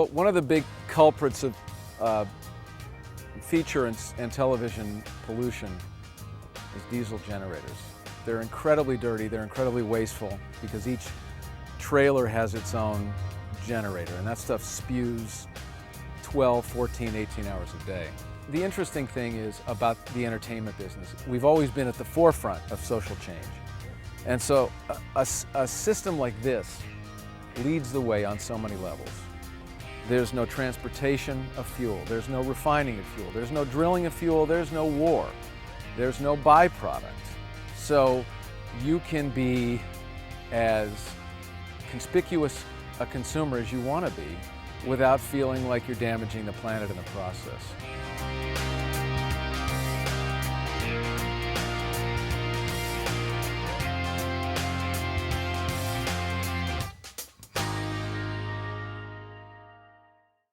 Well, one of the big culprits of feature and television pollution is diesel generators. They're incredibly dirty, they're incredibly wasteful because each trailer has its own generator, and that stuff spews 12, 14, 18 hours a day. The interesting thing is about the entertainment business, we've always been at the forefront of social change. And so a system like this leads the way on so many levels. There's no transportation of fuel, there's no refining of fuel, there's no drilling of fuel, there's no war, there's no byproduct. So you can be as conspicuous a consumer as you want to be without feeling like you're damaging the planet in the process.